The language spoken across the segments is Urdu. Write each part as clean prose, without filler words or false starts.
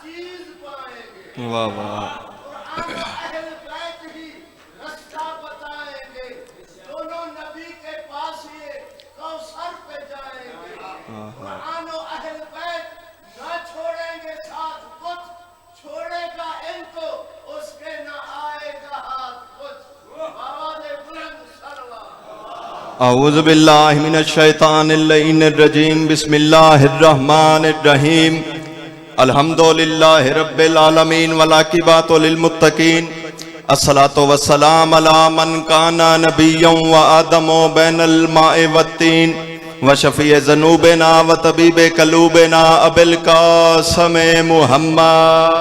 واہ واہ اہل بیت ہی رستہ بتائیں گے، دونوں نبی کے پاس یہ کوثر پہ جائیں گے۔ قرآن و اہل بیت نہ چھوڑیں گے ساتھ کچھ، چھوڑے گا ان کو اس کے نہ آئے گا ہاتھ کچھ۔ آواز بلند سروا۔ اعوذ باللہ من الشیطان اللعین الرجیم، بسم اللہ الرحمن الرحیم، الحمدللہ رب العالمین والعاقبۃ للمتقین، الصلاۃ والسلام علی من کان نبیا وآدم بین الماء والطین، وشفیع ذنوبنا وطبیب قلوبنا ابی القاسم محمد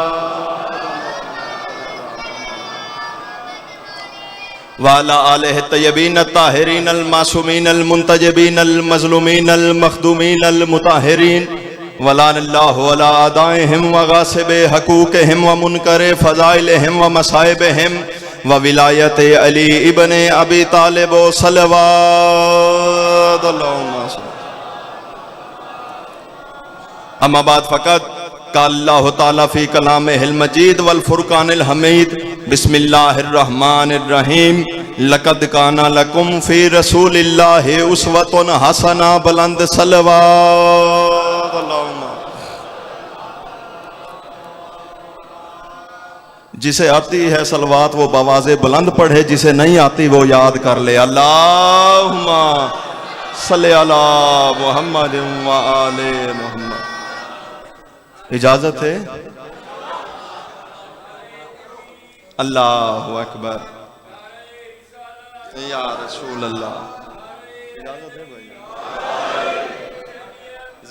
وعلى آلہ الطیبین الطاہرین المعصومین المنتجبین المظلومین المخدومین المطہرین، ولعن اللہ علی اعدائہم وغاصب حقوقہم ومنکر فضائلہم ومصائبہم وولایت علی ابن ابی طالب صلوات اللہ۔ اما بعد فقط قال اللہ تعالیٰ فی کلامہ المجید والفرقان الحمید، بسم اللہ الرحمن الرحیم، لقد کان لکم فی رسول اللہ اسوۃ حسنہ، بلند صلوات اللہم۔ جسے آتی ہے صلوات وہ بآواز بلند پڑھے، جسے نہیں آتی وہ یاد کر لے، اللہم صلی علی محمد وآل محمد۔ اجازت ہے؟ اللہ اکبر یا رسول اللہ، اجازت ہے بھائی؟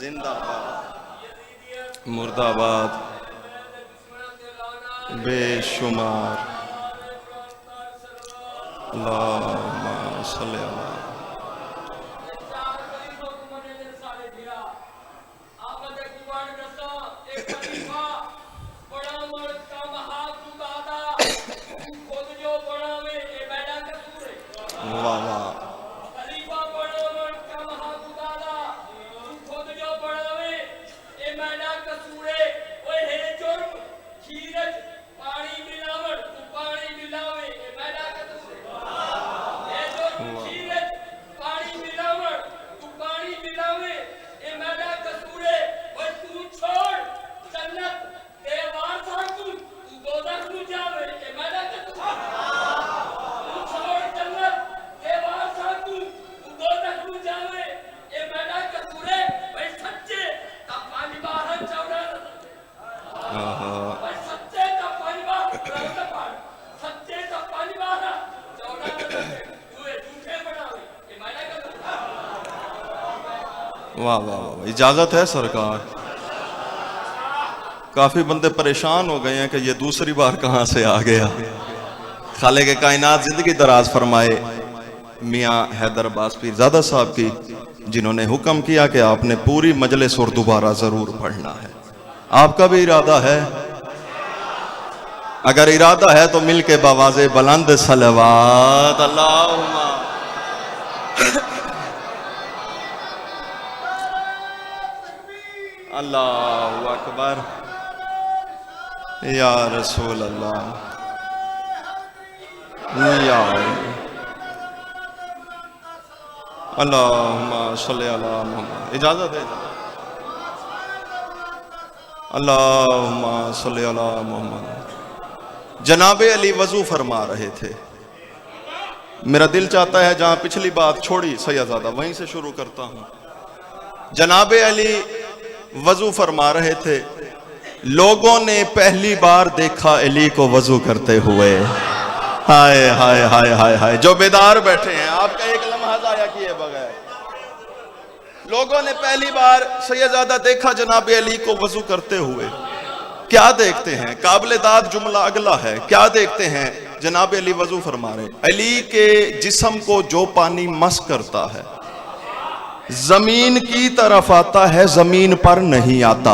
زندہ باد، مردہ باد، بے شمار، اللہم صلی اللہ۔ واہ واہ واہ، اجازت ہے سرکار؟ کافی بندے پریشان ہو گئے ہیں کہ یہ دوسری بار کہاں سے آ گیا۔ خالق کائنات زندگی دراز فرمائے میاں حیدر عباس پیرزادہ صاحب کی، جنہوں نے حکم کیا کہ آپ نے پوری مجلس اور دوبارہ ضرور پڑھنا ہے۔ آپ کا بھی ارادہ ہے؟ اگر ارادہ ہے تو مل کے بآواز بلند صلوات اللہم۔ اللہ اکبر یا رسول اللہ، یا اللہم صلی علی محمد۔ اجازت ہے؟ اللہم صلی علی محمد۔ جناب علی وضو فرما رہے تھے، میرا دل چاہتا ہے جہاں پچھلی بات چھوڑی سیدزادہ وہیں سے شروع کرتا ہوں۔ جناب علی وضو فرما رہے تھے، لوگوں نے پہلی بار دیکھا علی کو وضو کرتے ہوئے۔ ہائے ہائے ہائے ہائے ہائے، جو بیدار بیٹھے ہیں آپ کا ایک لمحہ ضائع کیے بغیر، لوگوں نے پہلی بار سیدزادہ دیکھا جناب علی کو وضو کرتے ہوئے۔ کیا دیکھتے ہیں؟ قابل داد جملہ اگلا ہے، کیا دیکھتے ہیں؟ جناب علی وضو فرما رہے، علی کے جسم کو جو پانی مس کرتا ہے زمین کی طرف آتا ہے، زمین پر نہیں آتا۔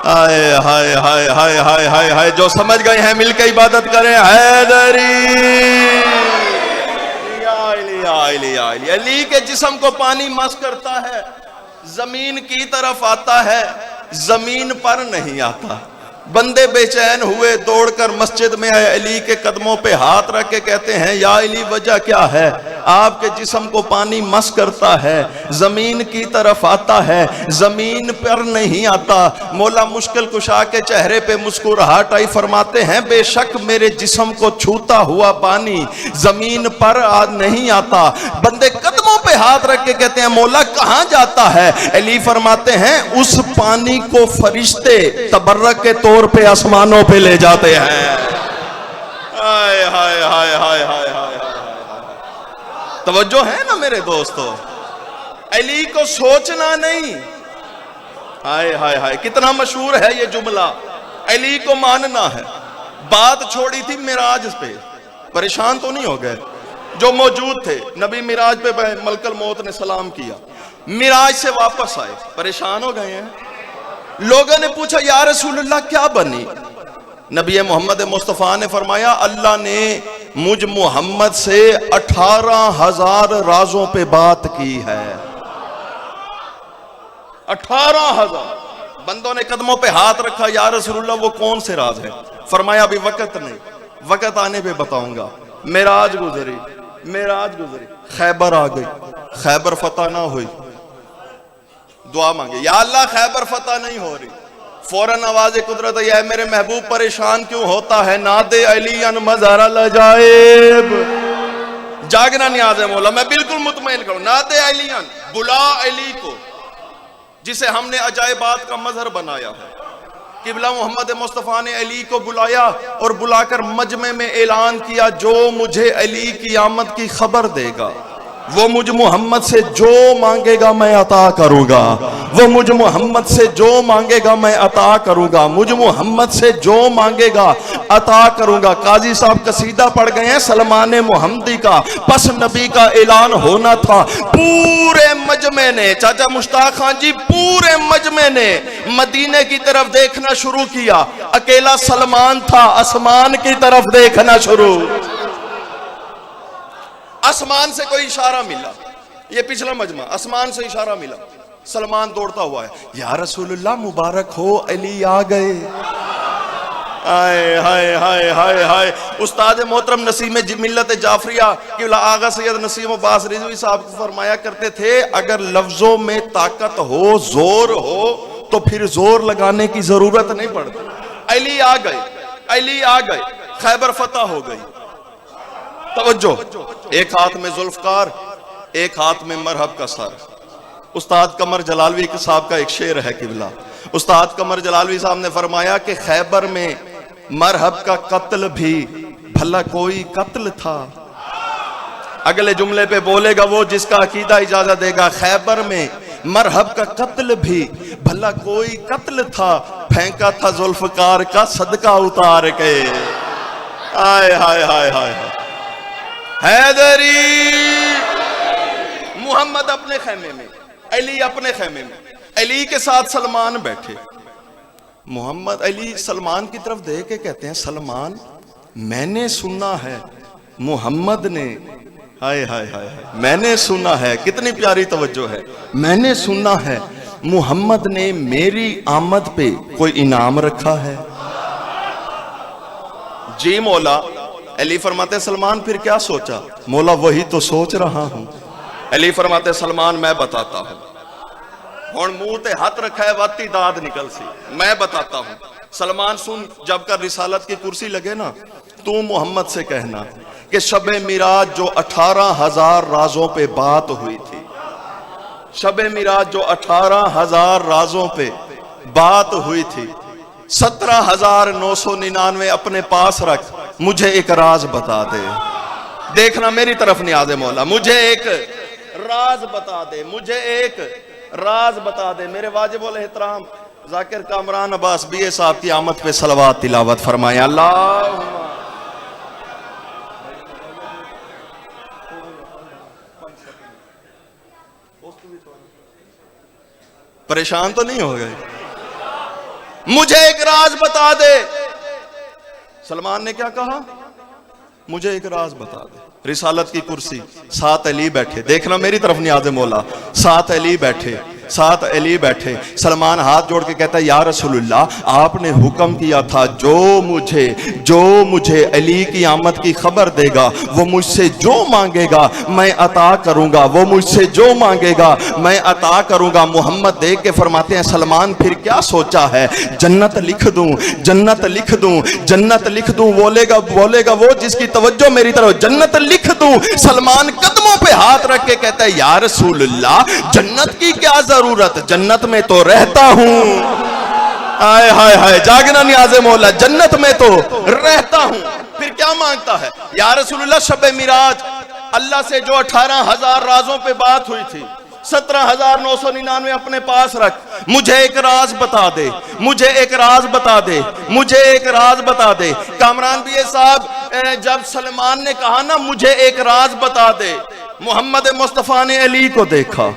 ہائے ہائے ہائے ہائے ہائے ہائے ہائے، جو سمجھ گئے ہیں مل کے عبادت کریں، حیدری علی کے جسم کو پانی مس کرتا ہے، زمین کی طرف آتا ہے، زمین پر نہیں آتا. بندے بے چین ہوئے دوڑ کر مسجد میں آئے, علی کے قدموں پہ ہاتھ رکھ کے کہتے ہیں یا علی وجہ کیا ہے؟ آپ کے جسم کو پانی مس کرتا ہے, زمین کی طرف آتا ہے, زمین پر نہیں آتا. مولا مشکل کشا کے چہرے پہ مسکراہٹ آئی, فرماتے ہیں بے شک میرے جسم کو چھوتا ہوا پانی زمین پر نہیں آتا. بندے قدموں پہ ہاتھ رکھ کے کہتے ہیں مولا کہاں جاتا ہے؟ علی فرماتے ہیں اس پانی کو فرشتے تبرک کے طور پہ آسمانوں پہ لے جاتے ہیں. ہائے ہائے ہائے ہائے ہائے ہائے. توجہ ہے نا میرے دوستو, علی کو سوچنا نہیں. ہائے ہائے ہائے کتنا مشہور ہے یہ جملہ, علی کو ماننا ہے. بات چھوڑی تھی معراج پہ, پریشان تو نہیں ہو گئے جو موجود تھے؟ نبی معراج پہ ملک الموت نے سلام کیا, معراج سے واپس آئے, پریشان ہو گئے ہیں. لوگوں نے پوچھا یا رسول اللہ کیا بنی؟ نبی محمد مصطفیٰ نے فرمایا اللہ نے مجھ محمد سے 18,000 رازوں پہ بات کی ہے. 18,000 بندوں نے قدموں پہ ہاتھ رکھا, یا رسول اللہ وہ کون سے راز ہیں؟ فرمایا ابھی وقت نہیں, وقت آنے پہ بتاؤں گا. معراج گزری, خیبر آ گئی, خیبر فتح نہ ہوئی, دعا مانگے یا اللہ خیبر فتح نہیں ہو رہی. فوراً آواز قدرت ہے میرے محبوب پریشان کیوں ہوتا ہے؟ نادے علی ان مظہر العجائب. جاگنا نیاز ہے مولا, میں بالکل مطمئن کروں. نادے علی ان, بلا علی کو جسے ہم نے عجائبات کا مظہر بنایا ہے. قبلہ محمد مصطفیٰ نے علی کو بلایا اور بلا کر مجمع میں اعلان کیا جو مجھے علی کی آمد کی خبر دے گا وہ مجھ محمد سے جو مانگے گا میں عطا کروں گا. وہ مجھ محمد سے جو مانگے گا میں عطا کروں گا. مجھ محمد سے جو مانگے گا عطا کروں گا. قاضی صاحب قصیدہ پڑھ گئے ہیں سلمان محمدی کا, پس نبی کا اعلان ہونا تھا. پورے مجمع نے, چاچا مشتاق خان جی, پورے مجمع نے مدینے کی طرف دیکھنا شروع کیا. اکیلا سلمان تھا آسمان کی طرف دیکھنا شروع. آسمان سے کوئی اشارہ ملا, یہ پچھلا مجمع, آسمان سے اشارہ ملا. سلمان دوڑتا ہوا ہے, یا رسول اللہ مبارک ہو علی آ گئے. ہائے ہائے ہائے ہائے ہائے. استاد محترم نسیم ملت جعفریہ کہ آغا سید نسیم عباس رضوی صاحب کو فرمایا کرتے تھے اگر لفظوں میں طاقت ہو, زور ہو, تو پھر زور لگانے کی ضرورت نہیں پڑتی. علی آ گئے, علی آ گئے, خیبر فتح ہو گئی. توجہ, ایک ہاتھ میں ذوالفقار, ایک ہاتھ میں مرہب کا سر. استاد قمر جلالوی صاحب کا ایک شعر ہے قبلہ. استاد قمر جلالوی صاحب نے فرمایا کہ خیبر میں مرہب کا قتل بھی بھلا کوئی قتل تھا. اگلے جملے پہ بولے گا وہ جس کا عقیدہ اجازت دے گا. خیبر میں مرہب کا قتل بھی بھلا کوئی قتل تھا, پھینکا تھا ذوالفقار کا صدقہ اتار کے. ہائے ہائے ہائے ہائے. حیدری. محمد اپنے خیمے میں, علی اپنے خیمے میں, علی کے ساتھ سلمان بیٹھے. محمد علی سلمان کی طرف دیکھ کے کہتے ہیں سلمان میں نے سنا ہے محمد نے, ہائے ہائے ہائے, میں نے سنا ہے. کتنی پیاری توجہ ہے. میں نے سنا ہے محمد نے میری آمد پہ کوئی انعام رکھا ہے. جی مولا. علی فرماتے سلمان پھر کیا سوچا؟ مولا وہی تو سوچ رہا ہوں. علی فرماتے سلمان میں بتاتا ہوں. اور منہ تے ہاتھ رکھا ہے واتی داد نکل سی, میں بتاتا ہوں. سلمان سن, جب کر رسالت کی کرسی لگے نا تو محمد سے کہنا کہ شب معراج جو 18,000 رازوں پہ بات ہوئی تھی, شب معراج جو 18,000 رازوں پہ بات ہوئی تھی, 17,999 اپنے پاس رکھ, مجھے ایک راز بتا دے. دیکھنا میری طرف نیاز ہے مولا, مجھے ایک راز بتا دے, مجھے ایک راز بتا دے. میرے واجب الاحترام ذاکر کامران عباس بی اے صاحب کی آمد پہ صلوات تلاوت فرمائیں. اللہ پریشان تو نہیں ہو گئے؟ مجھے ایک راز بتا دے. سلمان نے کیا کہا؟ مجھے ایک راز بتا دے. رسالت کی کرسی, ساتھ علی بیٹھے. دیکھنا میری طرف نیاز مولا, ساتھ علی بیٹھے. ساتھ علی بیٹھے. سلمان ہاتھ جوڑ کے کہتا ہے یا رسول اللہ آپ نے حکم کیا تھا جو مجھے علی کی آمد کی خبر دے گا وہ مجھ سے جو مانگے گا میں عطا کروں گا, وہ مجھ سے جو مانگے گا میں عطا کروں گا. محمد دیکھ کے فرماتے ہیں سلمان پھر کیا سوچا ہے, جنت لکھ دوں, جنت لکھ دوں, جنت لکھ دوں. بولے گا وہ جس کی توجہ میری طرف, جنت لکھ دوں. سلمان قدموں پہ ہاتھ رکھ کے کہتا ہے یا رسول اللہ جنت کی کیا ضرورت, جنت میں تو رہتا ہوں. آئے ہائے ہائے جاگنا نیاز مولا, جنت میں تو رہتا ہوں. پھر کیا مانگتا ہے یا رسول اللہ شب معراج اللہ سے جو 18,000 رازوں پہ بات ہوئی تھی 17,999 اپنے پاس رکھ, مجھے ایک راز بتا دے, مجھے ایک راز بتا دے, مجھے ایک راز بتا دے. کامران بھی صاحب جب سلمان نے کہا نا مجھے ایک راز بتا دے, محمد مصطفیٰ نے علی کو دیکھا,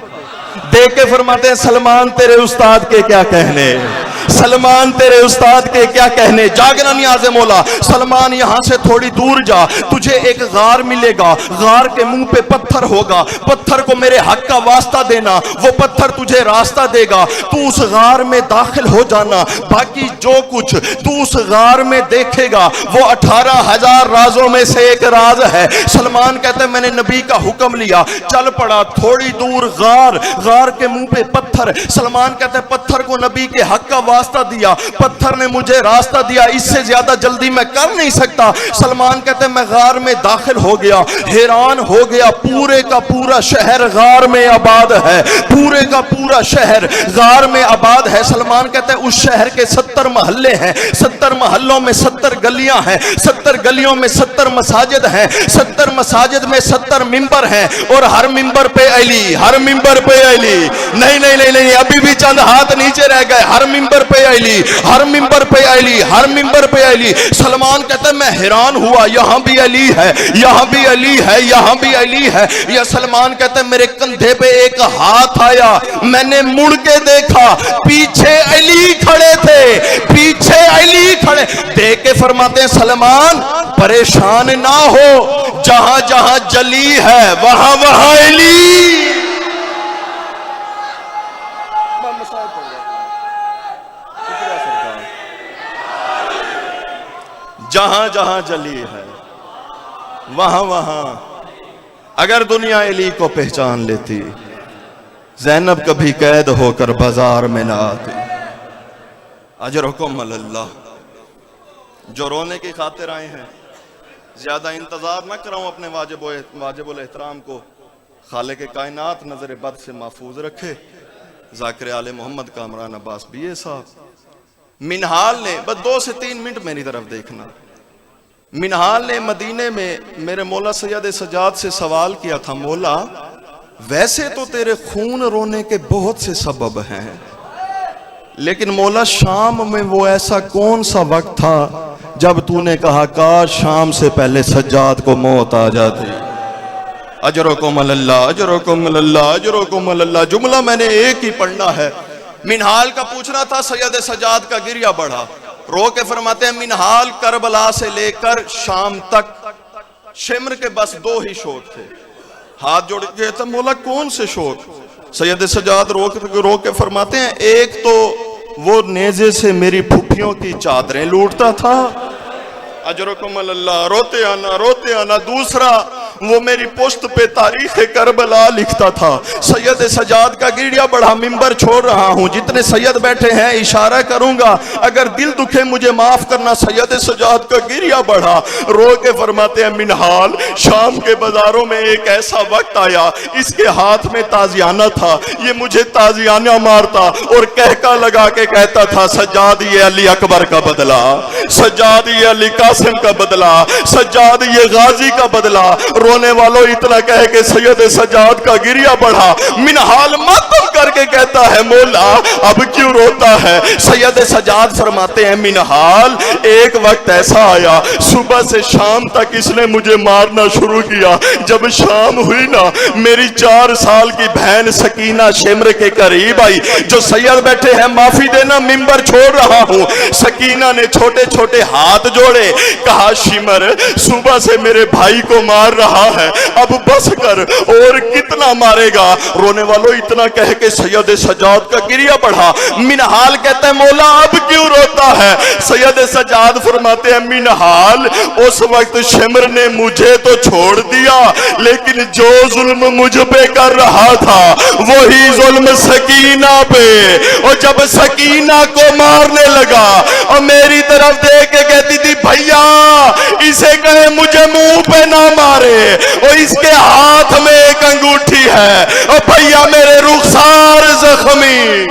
دیکھ کے فرماتے ہیں سلمان تیرے استاد کے کیا کہنے, سلمان تیرے استاد کے کیا کہنے. جاگنا نیاز مولا, سلمان یہاں سے تھوڑی دور جا, تجھے ایک غار ملے گا, غار کے منہ پہ پتھر ہوگا, پتھر کو میرے حق کا واسطہ دینا, وہ پتھر تجھے راستہ دے گا, تو اس غار میں داخل ہو جانا, باقی جو کچھ تو اس غار میں دیکھے گا وہ 18,000 رازوں میں سے ایک راز ہے. سلمان کہتے ہیں میں نے نبی کا حکم لیا, چل پڑا تھوڑی دور غار, غار کے منہ پہ پتھر. سلمان کہتے ہیں پتھر کو نبی کے حق کا واسطہ دیا, پتھر نے مجھے راستہ دیا, اس سے زیادہ جلدی میں کر نہیں سکتا. سلمان کہتے ہیں میں غار میں داخل ہو گیا, حیران ہو گیا, پورے کا پورا شہر غار میں آباد ہے, پورے کا پورا شہر غار میں آباد ہے. سلمان کہتے ہیں اس شہر کے 70 محلے ہیں, 70 محلوں میں 70 گلیاں ہیں, 70 گلیوں میں 70 مساجد ہیں, 70 مساجد میں 70 ممبر ہیں, اور ہر ممبر پہ علی, ہر ممبر پہ علی. نہیں نہیں نہیں نہیں ابھی بھی چند ہاتھ نیچے رہ گئے, ہر ممبر پہ علی, ہر ممبر پہ علی, ہر ممبر پہ علی. سلمان کہتا ہے میں حیران ہوا, یہاں بھی علی ہے, یہاں بھی علی ہے, یہاں بھی علی ہے. یا سلمان کہتا ہے میرے کندھے پہ ایک ہاتھ آیا, میں نے مڑ کے دیکھا, پیچھے علی کھڑے تھے, پیچھے علی کھڑے. دیکھ کے فرماتے ہیں سلمان پریشان نہ ہو, جہاں جہاں جلی ہے وہاں وہاں علی. جہاں جہاں جلی ہے وہاں وہاں. اگر دنیا علی کو پہچان لیتی زینب کبھی قید ہو کر بازار میں نہ آتی. اجرکم اللہ. جو رونے کی خاطر آئے ہیں زیادہ انتظار نہ کراؤں, اپنے واجب الاحترام کو خالق کائنات نظر بد سے محفوظ رکھے. ذاکر آل محمد کامران عباس BA صاحب منہال نے, بس 2 سے 3 منٹ میری طرف دیکھنا. منہال نے مدینے میں میرے مولا سید سجاد سے سوال کیا تھا, مولا ویسے تو تیرے خون رونے کے بہت سے سبب ہیں, لیکن مولا شام میں وہ ایسا کون سا وقت تھا جب تو نے کہا کاش شام سے پہلے سجاد کو موت آ جاتی. اجرکم اللہ, اجرکم اللہ, اجرکم اللہ. جملہ میں نے ایک ہی پڑھنا ہے. منہال کا پوچھنا تھا, سید سجاد کا گریہ بڑھا, رو کے فرماتے ہیں منہال کربلا سے لے کر شام تک شمر کے بس 2 ہی شوق تھے. ہاتھ جوڑ کے کہتا مولا کون سے شوق؟ سید سجاد رو کے فرماتے ہیں ایک تو وہ نیزے سے میری پھپھیوں کی چادریں لوٹتا تھا, اجرکم اللہ, روتے آنا. دوسرا وہ میری پشت پہ تاریخ کربلا لکھتا تھا. سید سجاد کا گریہ بڑھا, ممبر چھوڑ رہا ہوں, جتنے سید بیٹھے ہیں اشارہ کروں گا, اگر دل دکھے مجھے معاف کرنا. سید سجاد کا گریہ بڑھا, رو کے فرماتے ہیں منہال شام کے بازاروں میں ایک ایسا وقت آیا, اس کے ہاتھ میں تازیانہ تھا, یہ مجھے تازیانہ مارتا اور کہکا لگا کے کہتا تھا سجاد یہ علی اکبر کا بدلہ, سجاد یہ علی قاسم کا بدلہ, سجاد یہ غازی کا بدلہ. رونے والوں اتنا کہہ کے سید سجاد کا گریہ بڑھا. منہال ماتم کر کے کہتا ہے مولا اب کیوں روتا ہے؟ سید سجاد فرماتے ہیں منہال ایک وقت ایسا آیا, صبح سے شام تک اس نے مجھے مارنا شروع کیا. جب شام ہوئی نا, میری 4 سال کی بہن سکینہ شمر کے قریب آئی. جو سید بیٹھے ہیں معافی دینا, ممبر چھوڑ رہا ہوں. سکینہ نے چھوٹے چھوٹے ہاتھ جوڑے, کہا شمر صبح سے میرے بھائی کو مار رہا ہے, اب بس کر, اور کتنا مارے گا؟ رونے والوں اتنا کہہ کے کہ سید سجاد کا گریہ بڑھا۔ منہال کہتا ہے مولا اب کیوں روتا ہے؟ سید سجاد فرماتے ہیں منہال اس وقت شمر نے مجھے تو چھوڑ دیا، لیکن جو ظلم مجھ پہ کر رہا تھا وہی ظلم سکینہ پہ، اور جب سکینہ کو مارنے لگا اور میری طرف دیکھ کے کہتی تھی بھیا اسے کہیں مجھے منہ پہ نہ مارے، اور اس کے ہاتھ میں ایک انگوٹھی ہے، اور بھیا میرے رخسار زخمی۔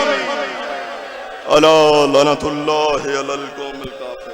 الا لعنت اللہ علی القوم الکافرین۔